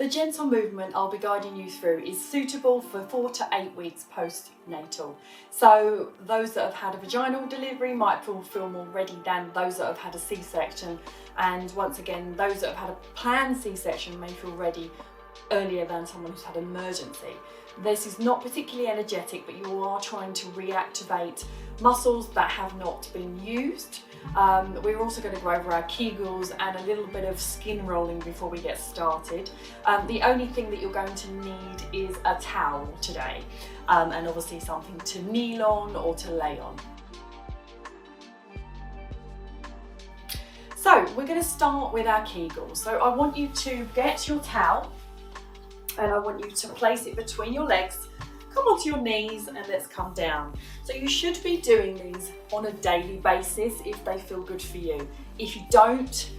The gentle movement I'll be guiding you through is suitable for 4 to 8 weeks postnatal. So those that have had a vaginal delivery might feel more ready than those that have had a C-section. And once again, those that have had a planned C-section may feel ready earlier than someone who's had an emergency. This is not particularly energetic, but you are trying to reactivate muscles that have not been used. We're also going to go over our Kegels and a little bit of skin rolling before we get started. The only thing that you're going to need is a towel today, and obviously something to kneel on or to lay on. So we're going to start with our Kegels. So I want you to get your towel and I want you to place it between your legs. Come onto your knees and let's come down. So you should be doing these on a daily basis if they feel good for you. If you don't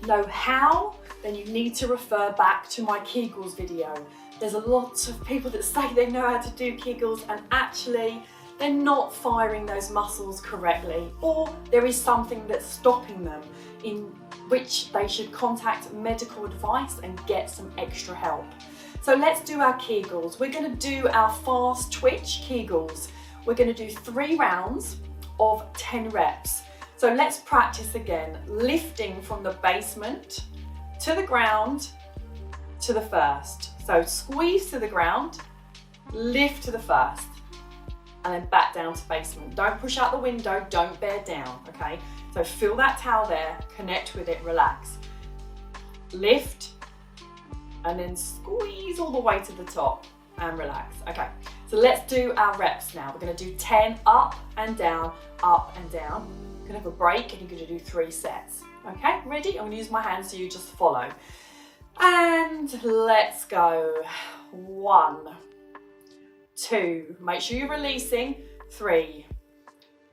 know how, then you need to refer back to my Kegels video. There's a lot of people that say they know how to do Kegels and actually they're not firing those muscles correctly, or there is something that's stopping them, in which they should contact medical advice and get some extra help. So let's do our Kegels. We're going to do our fast twitch Kegels. We're going to do 3 rounds of 10 reps. So let's practice again, lifting from the basement to the ground to the first. So squeeze to the ground, lift to the first, and then back down to basement. Don't push out the window, don't bear down, okay? So feel that towel there, connect with it, relax. Lift, and then squeeze all the way to the top and relax. Okay, so let's do our reps now. We're gonna do 10 up and down, up and down. You're gonna have a break and you're gonna do 3 sets. Okay, ready? I'm gonna use my hands so you just follow. And let's go. 1, 2, make sure you're releasing. 3,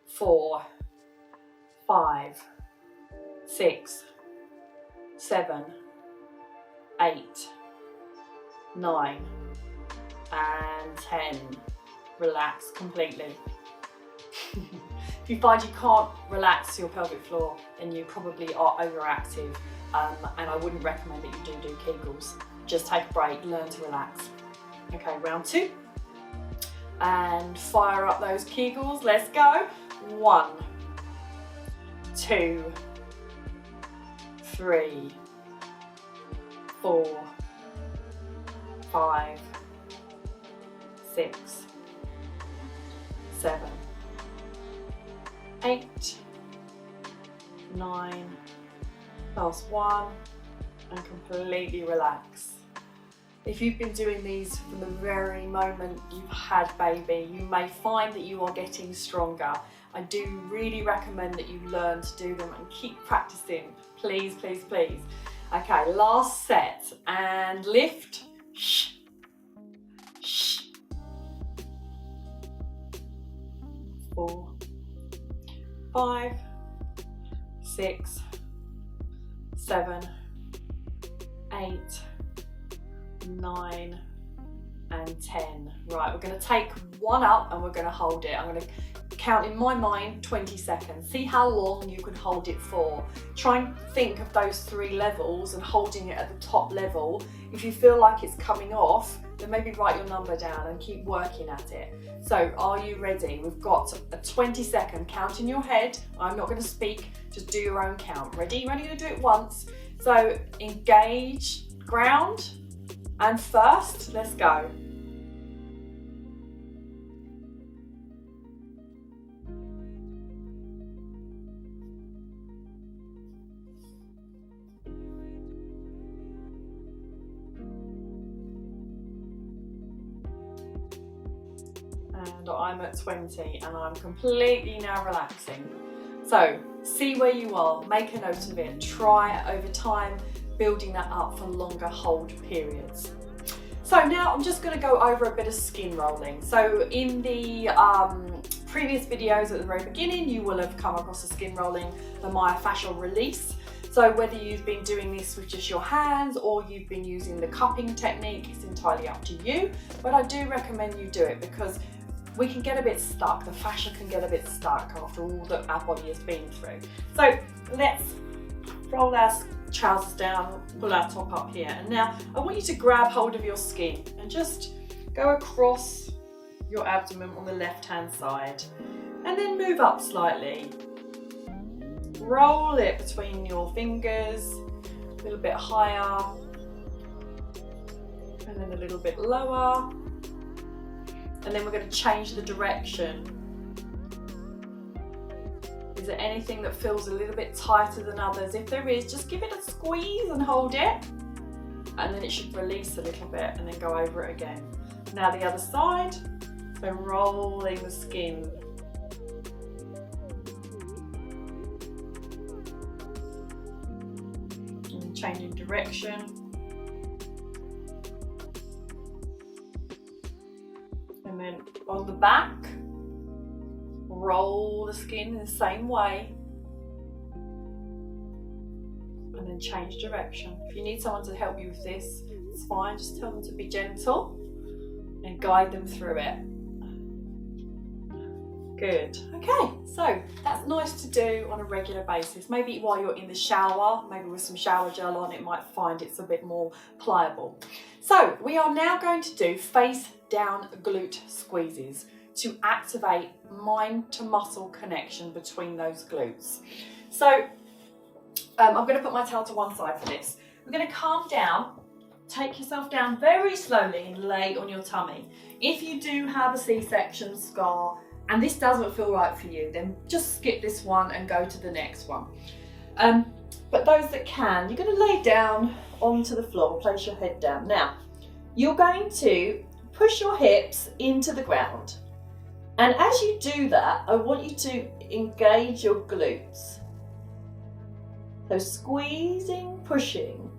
4, 5, 6, 7, 8, 9 and 10. Relax completely. If you find you can't relax your pelvic floor, then you probably are overactive, and I wouldn't recommend that you do Kegels. Just take a break, learn to relax. Okay, round 2. And fire up those Kegels. Let's go. 1, 2, 3, 4, 5, 6, 7, 8, 9, last 1, and completely relax. If you've been doing these from the very moment you've had baby, you may find that you are getting stronger. I do really recommend that you learn to do them and keep practicing, please, please, please. Okay, last set, and lift. 4, 5, 6, 7, 8, 9 and 10. Right, we're going to take 1 up and we're going to hold it. I'm going to count in my mind 20 seconds. See how long you can hold it for. Try and think of those 3 levels and holding it at the top level. If you feel like it's coming off, then maybe write your number down and keep working at it. So are you ready? We've got a 20-second count in your head. I'm not going to speak, just do your own count. Ready? You're only going to do it once. So engage, ground, and first, let's go. And I'm at 20 and I'm completely now relaxing. So see where you are, make a note of it, try it over time, building that up for longer hold periods. So now I'm just going to go over a bit of skin rolling. So in the previous videos at the very beginning, you will have come across the skin rolling, the myofascial release. So whether you've been doing this with just your hands or you've been using the cupping technique, it's entirely up to you. But I do recommend you do it because we can get a bit stuck, the fascia can get a bit stuck after all that our body has been through. So let's roll our trousers down, pull our top up here. And now I want you to grab hold of your skin and just go across your abdomen on the left-hand side. And then move up slightly. Roll it between your fingers, a little bit higher, and then a little bit lower. And then we're going to change the direction. Is there anything that feels a little bit tighter than others? If there is, just give it a squeeze and hold it. And then it should release a little bit and then go over it again. Now the other side, so rolling the skin. And changing direction. And then on the back, roll the skin in the same way. And then change direction. If you need someone to help you with this, it's fine, just tell them to be gentle and guide them through it. Good. Okay, so that's nice to do on a regular basis. Maybe while you're in the shower, maybe with some shower gel on, it might find it's a bit more pliable. So we are now going to do face down glute squeezes to activate mind to muscle connection between those glutes. So I'm going to put my towel to one side for this. We're going to calm down, take yourself down very slowly and lay on your tummy. If you do have a C-section scar and this doesn't feel right for you, then just skip this one and go to the next one. But those that can, you're going to lay down onto the floor, place your head down. Now, you're going to push your hips into the ground. And as you do that, I want you to engage your glutes. So squeezing, pushing,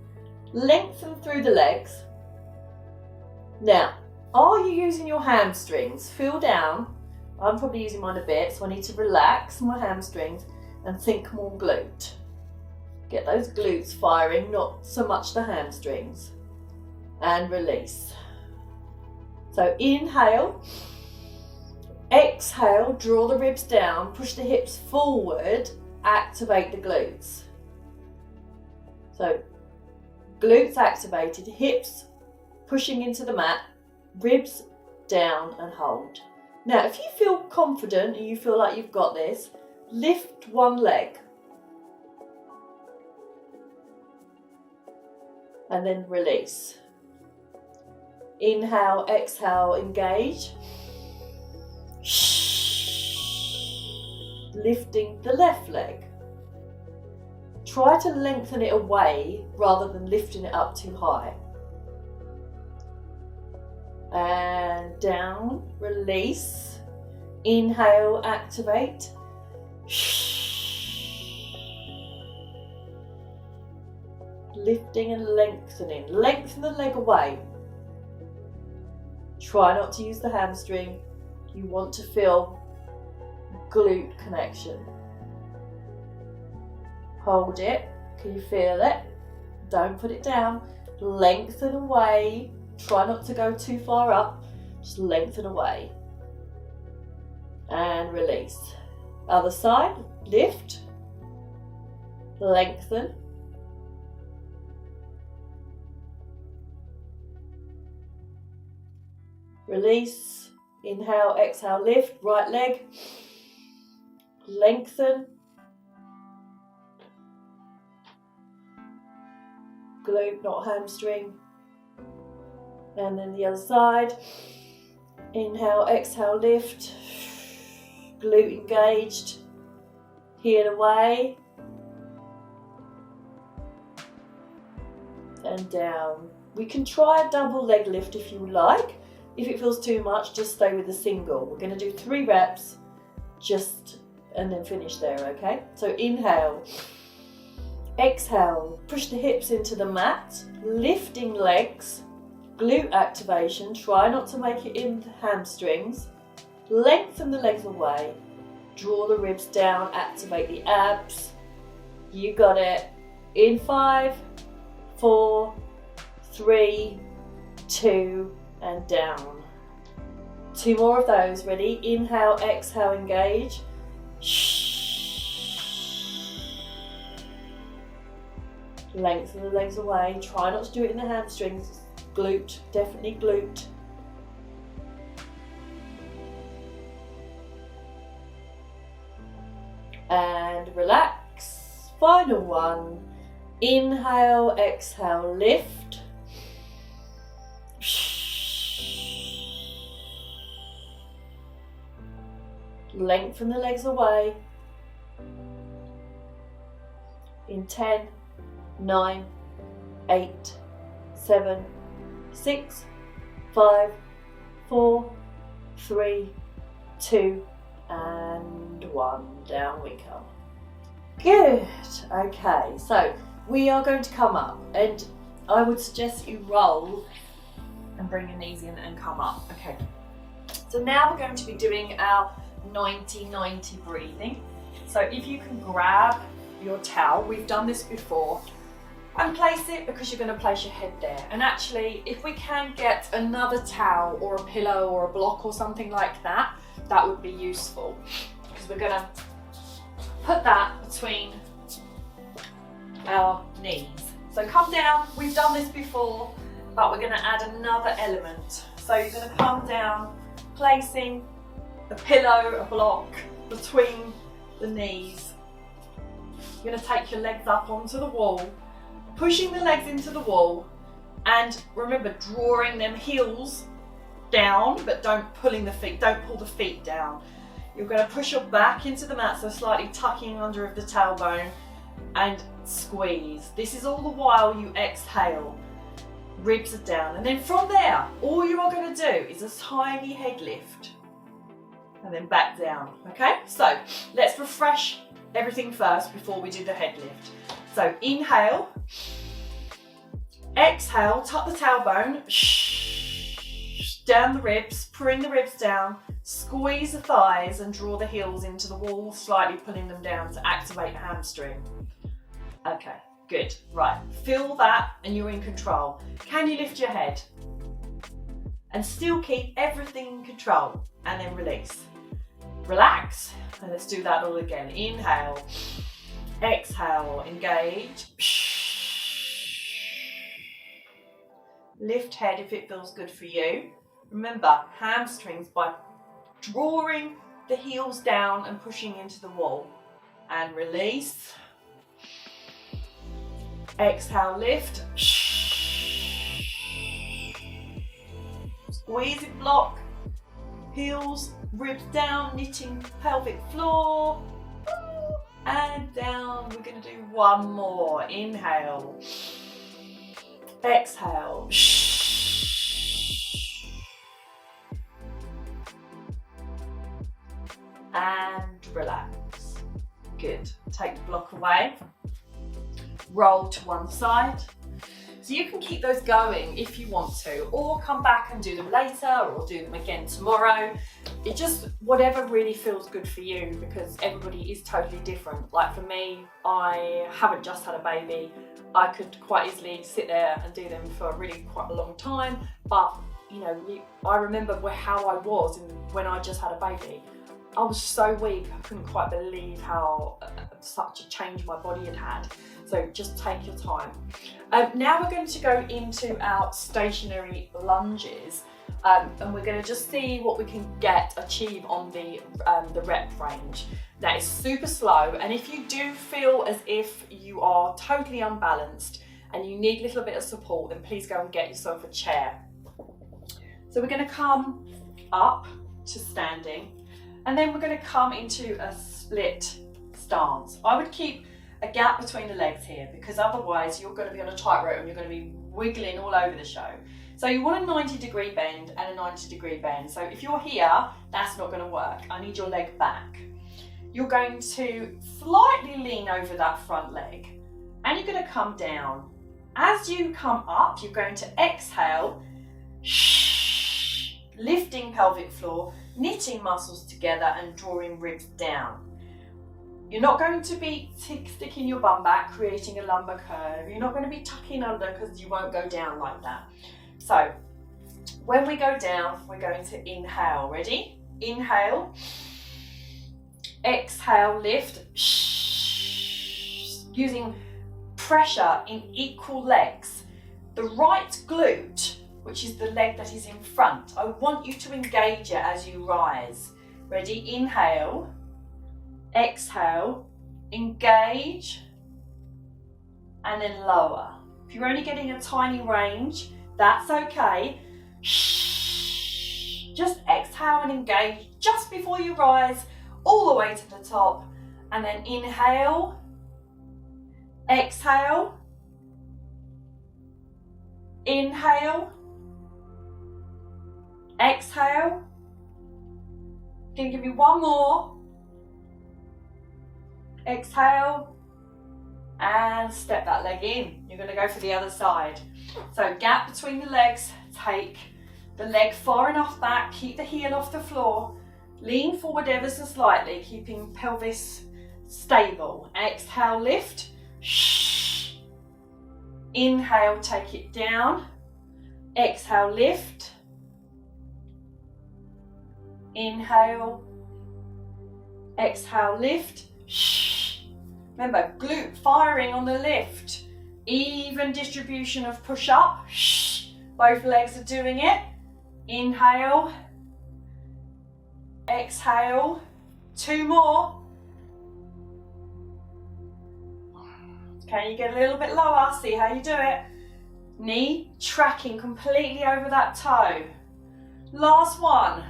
lengthen through the legs. Now, are you using your hamstrings? Feel down. I'm probably using mine a bit, so I need to relax my hamstrings and think more glute. Get those glutes firing, not so much the hamstrings. And release. So inhale. Exhale, draw the ribs down, push the hips forward, activate the glutes. So glutes activated, hips pushing into the mat, ribs down and hold. Now if you feel confident and you feel like you've got this, lift one leg. And then release. Inhale, exhale, engage. Lifting the left leg. Try to lengthen it away rather than lifting it up too high. And down, release. Inhale, activate. Lifting and lengthening. Lengthen the leg away. Try not to use the hamstring. You want to feel glute connection. Hold it. Can you feel it? Don't put it down. Lengthen away. Try not to go too far up. Just lengthen away. And release. Other side. Lift. Lengthen. Release. Inhale, exhale, lift. Right leg. Lengthen. Glute, not hamstring. And then the other side. Inhale, exhale, lift. Glute engaged. Heel away. And down. We can try a double leg lift if you like. If it feels too much, just stay with a single. We're going to do 3 reps, and then finish there, okay? So inhale, exhale, push the hips into the mat, lifting legs, glute activation, try not to make it in the hamstrings, lengthen the legs away, draw the ribs down, activate the abs. You got it. In 5, 4, 3, 2, and down. 2 more of those. Ready? Inhale, exhale, engage. Lengthen the legs away. Try not to do it in the hamstrings. Glute, definitely glute. And relax. Final one. Inhale, exhale, lift. Lengthen the legs away. In 10, 9, 8, 7, 6, 5, 4, 3, 2, and 1. Down we come. Good. Okay, so we are going to come up, and I would suggest you roll and bring your knees in and come up. Okay. So now we're going to be doing our 90-90 breathing. So if you can grab your towel, we've done this before, and place it, because you're going to place your head there. And actually, if we can get another towel or a pillow or a block or something like that, that would be useful, because we're going to put that between our knees. So come down, we've done this before, but we're going to add another element. So you're going to come down, placing a pillow, a block between the knees. You're going to take your legs up onto the wall, pushing the legs into the wall, and remember, drawing them heels down, but don't pull the feet down. You're going to push your back into the mat, so slightly tucking under of the tailbone, and squeeze. This is all the while you exhale. Ribs are down, and then from there, all you are going to do is a tiny head lift, and then back down. Okay, so let's refresh everything first before we do the head lift. So inhale, exhale, tuck the tailbone, down the ribs, bring the ribs down, squeeze the thighs and draw the heels into the wall, slightly pulling them down to activate the hamstring. Okay, good. Right, feel that and you're in control. Can you lift your head? And still keep everything in control, and then release. Relax, and let's do that all again. Inhale, exhale, engage. Lift head if it feels good for you. Remember, hamstrings by drawing the heels down and pushing into the wall. And release. Exhale, lift. Squeeze it, block. Heels, ribs down, knitting pelvic floor. And down. We're going to do one more. Inhale. Exhale. And relax. Good. Take the block away. Roll to one side. So you can keep those going if you want to, or come back and do them later, or do them again tomorrow. It just, whatever really feels good for you, because everybody is totally different. Like for me, I haven't just had a baby. I could quite easily sit there and do them for really quite a long time. But, you know, I remember how I was when I just had a baby. I was so weak, I couldn't quite believe how such a change my body had had. So just take your time. Now we're going to go into our stationary lunges, and we're going to just see what we can achieve on the rep range. That is super slow, and if you do feel as if you are totally unbalanced and you need a little bit of support, then please go and get yourself a chair. So we're going to come up to standing, and then we're going to come into a split stance. I would keep a gap between the legs here, because otherwise you're going to be on a tightrope and you're going to be wiggling all over the show. So you want a 90-degree bend and a 90-degree bend. So if you're here, that's not going to work. I need your leg back. You're going to slightly lean over that front leg, and you're going to come down. As you come up, you're going to exhale, lifting pelvic floor, knitting muscles together and drawing ribs down. You're not going to be sticking your bum back, creating a lumbar curve. You're not going to be tucking under, because you won't go down like that. So when we go down, we're going to inhale. Ready? Inhale. Exhale, lift. pressure in equal legs. The right glute, which is the leg that is in front, I want you to engage it as you rise. Ready? Inhale, exhale, engage, and then lower. If you're only getting a tiny range, that's okay. Just exhale and engage just before you rise, all the way to the top. And then inhale, exhale, inhale, exhale. Can you give me one more? Exhale, and step that leg in. You're going to go for the other side. So gap between the legs, take the leg far enough back, keep the heel off the floor, lean forward ever so slightly, keeping pelvis stable. Exhale, lift. Inhale, take it down. Exhale, lift. Inhale, exhale, lift. Remember, glute firing on the lift. Even distribution of push up. Both legs are doing it. Inhale, exhale. Two more. Can you get a little bit lower? See how you do it. Knee tracking completely over that toe. Last one.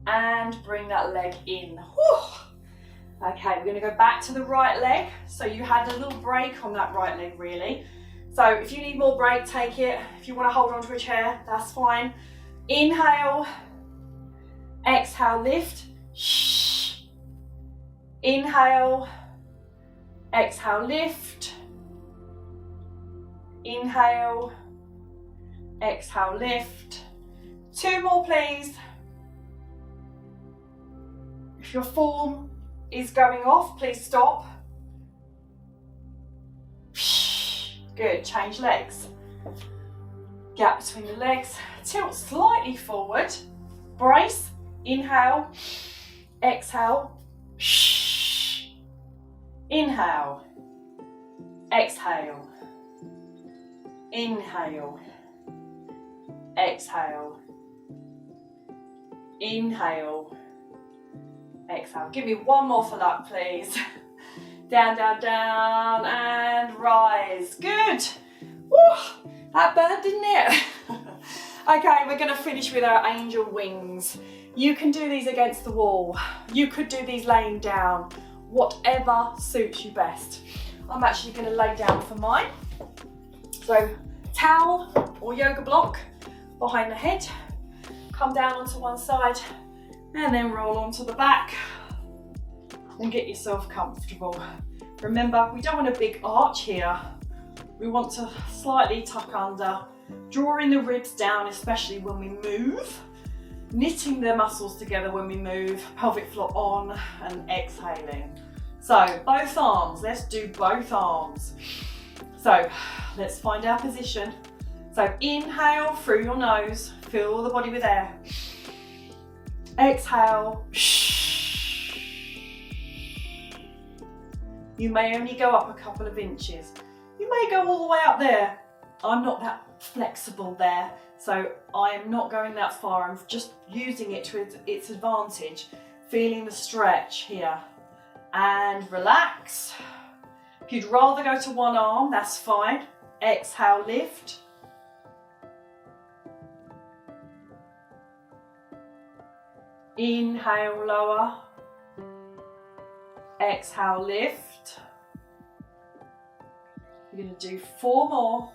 And bring that leg in. Whew. Okay, we're going to go back to the right leg. So you had a little break on that right leg, really. So if you need more break, take it. If you want to hold onto a chair, that's fine. Inhale, exhale, lift. Inhale, exhale, lift. Inhale, exhale, lift. Two more, please. If your form is going off, please stop. Good, change legs. Gap between the legs, tilt slightly forward. Brace, inhale, exhale. Inhale, exhale. Inhale, exhale. Inhale, exhale. Give me one more for that, please. Down, down, down, and rise. Good. Woo, that burned, didn't it? Okay, we're going to finish with our angel wings. You can do these against the wall. You could do these laying down. Whatever suits you best. I'm actually going to lay down for mine. So, towel or yoga block behind the head. Come down onto one side and then roll onto the back. And get yourself comfortable. Remember, we don't want a big arch here. We want to slightly tuck under, drawing the ribs down, especially when we move, knitting the muscles together when we move, pelvic floor on and exhaling. So both arms, let's do both arms. So let's find our position. So inhale through your nose, fill the body with air. Exhale. You may only go up a couple of inches. You may go all the way up there. I'm not that flexible there, so I am not going that far. I'm just using it to its advantage. Feeling the stretch here. And relax. If you'd rather go to one arm, that's fine. Exhale, lift. Inhale, lower. Exhale, lift. You're going to do 4 more.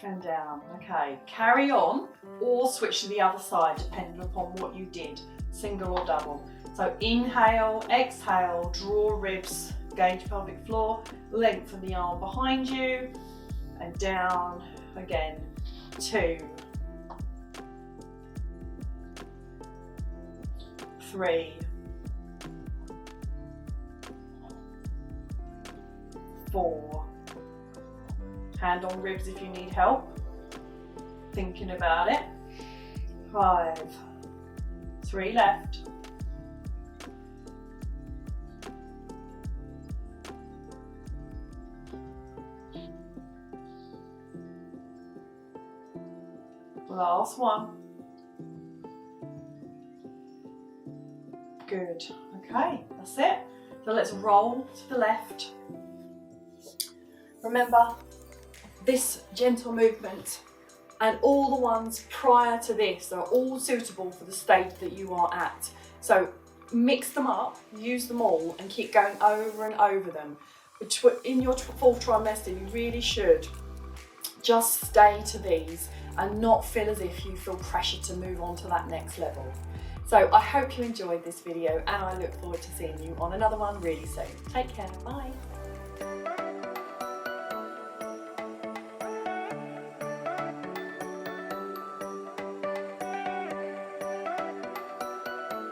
And down. Okay, carry on or switch to the other side depending upon what you did, single or double. So inhale, exhale, draw ribs, engage pelvic floor, lengthen the arm behind you, and down again. 2, 3, 4. Hand on ribs if you need help. Thinking about it. 5. 3 left. 1. Good. Okay, that's it. So let's roll to the left. Remember, this gentle movement and all the ones prior to this are all suitable for the stage that you are at. So mix them up, use them all, and keep going over and over them. In your 4th trimester, you really should just stay to these and not feel as if you feel pressure to move on to that next level. So I hope you enjoyed this video, and I look forward to seeing you on another one really soon. Take care, bye.